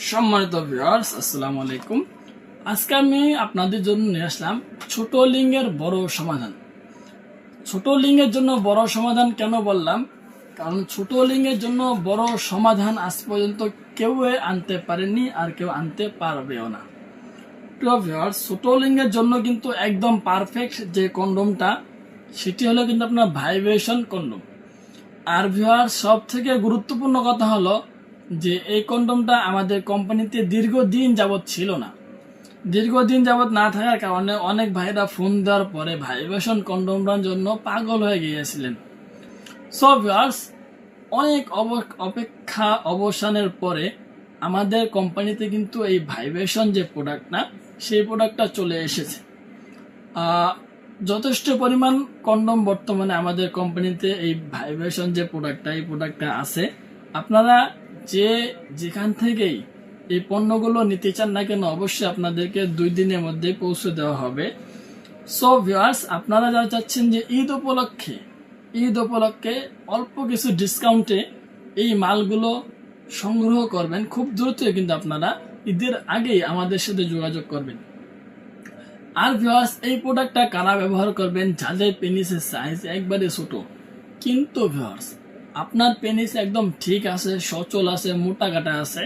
সম্মানিত ভিউয়ার্স, আসসালামু আলাইকুম। আজকে আমি আপনাদের জন্য নিয়ে আসলাম ছোট লিঙ্গের বড় সমাধান। ছোট লিঙ্গের জন্য বড় সমাধান কেন বললাম? কারণ ছোট লিঙ্গের জন্য বড় সমাধান আজ পর্যন্ত কেউ আনতে পারেনি, আর কেউ আনতে পারবেও না। প্রিয় ভিউয়ার্স, ছোট লিঙ্গের জন্য কিন্তু একদম পারফেক্ট যে কন্ডোমটা, সেটি হলো কিন্তু আপনার ভাইব্রেশন কন্ডোম। আর ভিউয়ার্স, সব থেকে গুরুত্বপূর্ণ কথা হলো যে এই কন্ডোমটা আমাদের কোম্পানিতে দীর্ঘদিন যাবৎ ছিল না। দীর্ঘদিন যাবৎ না থাকার কারণে অনেক ভাইরা ফোন দেওয়ার পরে ভাইব্রেশন কন্ডোমটার জন্য পাগল হয়ে গিয়েছিলেন। সো ভিউয়ার্স, অনেক অপেক্ষা অবসানের পরে আমাদের কোম্পানিতে কিন্তু এই ভাইব্রেশন যে প্রোডাক্টটা, সেই প্রোডাক্টটা চলে এসেছে। যথেষ্ট পরিমাণ কন্ডোম বর্তমানে আমাদের কোম্পানিতে এই ভাইব্রেশন যে প্রোডাক্টটা আছে। আপনারা যেখান থেকেই এই পণ্যগুলো নিতে চান না কেন, অবশ্যই আপনাদেরকে 2 দিনের মধ্যে পৌঁছে দেওয়া হবে। সো ভিউয়ার্স, আপনারা যারা চাচ্ছেন যে ঈদ উপলক্ষে অল্প কিছু ডিসকাউন্টে এই মালগুলো সংগ্রহ করবেন, খুব দ্রুতই কিন্তু আপনারা ঈদের আগেই আমাদের সাথে যোগাযোগ করবেন। আর ভিউয়ার্স, এই প্রোডাক্টটা কারা ব্যবহার করবেন? যাদের পেনিসের সাইজ একবারে ছোট, কিন্তু ভিউয়ার্স আপনার পেনিস একদম ঠিক আছে, সচল আছে, মোটা কাটা আছে,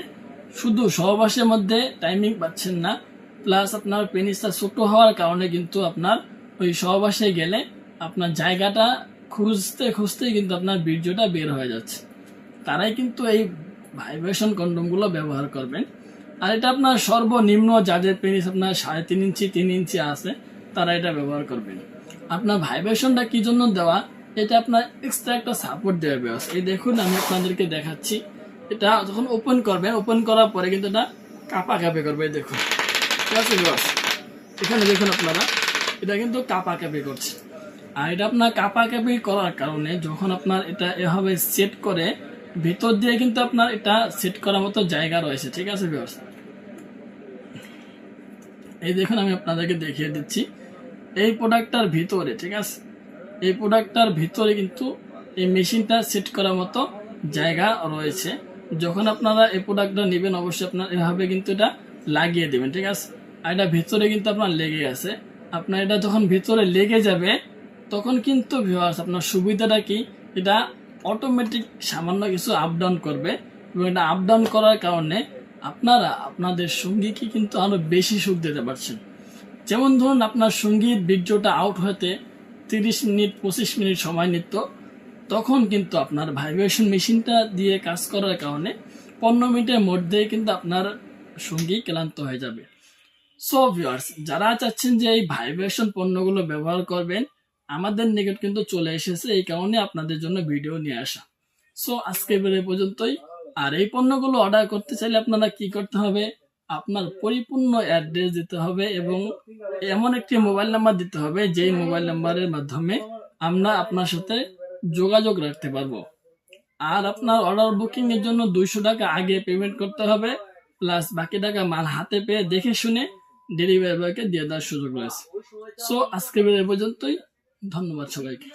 শুধু সহবাসের মধ্যে টাইমিং পাচ্ছেন না, প্লাস আপনার পেনিসটা ছোট হওয়ার কারণে কিন্তু আপনার ওই সহবাসে গেলে আপনার জায়গাটা খুঁজতেই কিন্তু আপনার বীর্যটা বের হয়ে যাচ্ছে। তারাই কিন্তু এই ভাইব্রেশন কন্ডোমগুলো ব্যবহার করবেন। আর এটা আপনার সর্বনিম্ন যাদের পেনিস আপনার 3.5 ইঞ্চি 3 ইঞ্চি আছে, তারা এটা ব্যবহার করবেন। আপনার ভাইব্রেশনটা কি জন্য দেওয়া? এটা আপনার এক্সট্রা একটা সাপোর্ট দেওয়া ব্যবস্থা। এই দেখুন, আমি আপনাদেরকে দেখাচ্ছি। এটা যখন ওপেন করার পরে কিন্তু এটা কাঁপাকাঁপি করবে। দেখুন, ঠিক আছে ভিউয়ার্স, এখানে দেখুন আপনারা, এটা কিন্তু কাঁপাকাঁপি করছে। আর এটা আপনার কাঁপাকাঁপি করার কারণে যখন আপনার এটা এভাবে সেট করে, ভিতর দিয়ে কিন্তু আপনার এটা সেট করার মতো জায়গা রয়েছে। ঠিক আছে ভিউয়ার্স, এই দেখুন, আমি আপনাদেরকে দেখিয়ে দিচ্ছি। এই প্রোডাক্টটার ভিতরে, ঠিক আছে, এই প্রোডাক্টটার ভিতরে কিন্তু এই মেশিনটা সেট করার মতো জায়গা রয়েছে। যখন আপনারা এই প্রোডাক্টটা নেবেন, অবশ্যই আপনার এভাবে কিন্তু এটা লাগিয়ে দেবেন। ঠিক আছে, আর এটা ভিতরে কিন্তু আপনার লেগে আছে। আপনার এটা যখন ভিতরে লেগে যাবে, তখন কিন্তু ভিউয়ার্স আপনার সুবিধাটা কি? এটা অটোমেটিক সামান্য কিছু আপ ডাউন করবে, এবং এটা আপ ডাউন করার কারণে আপনারা আপনাদের সঙ্গীকে কিন্তু আরো বেশি সুখ দিতে পারছেন। যেমন ধরুন, আপনার সঙ্গীত বীর্যটা আউট হতে 30 মিনিট 25 মিনিট সময় নিত, তখন কিন্তু আপনার ভাইব্রেশন মেশিনটা দিয়ে কাজ করার কারণে 15 মিনিটের মধ্যেই কিন্তু আপনার সঙ্গী ক্লান্ত হয়ে যাবে। সো ভিউয়ার্স, যারা চাচ্ছেন যে এই ভাইব্রেশন পণ্যগুলো ব্যবহার করবেন, আমাদের নিকট কিন্তু চলে এসেছে। এই কারণে আপনাদের জন্য ভিডিও নিয়ে আসা। সো আজকে এই পর্যন্তই। আর এই পণ্যগুলো অর্ডার করতে চাইলে আপনারা কি করতে হবে? আপনার পরিপূর্ণ অ্যাড্রেস দিতে হবে এবং এমন একটি মোবাইল নাম্বার দিতে হবে, যেই মোবাইল নাম্বারের মাধ্যমে আমরা আপনার সাথে যোগাযোগ রাখতে পারবো। আর আপনার অর্ডার বুকিং এর জন্য 200 টাকা আগে পেমেন্ট করতে হবে, প্লাস বাকি টাকা মাল হাতে পেয়ে দেখে শুনে ডেলিভারি বয়কে দিয়ে দেওয়ার সুযোগ রয়েছে। সো আজকে এই পর্যন্তই। ধন্যবাদ সবাইকে।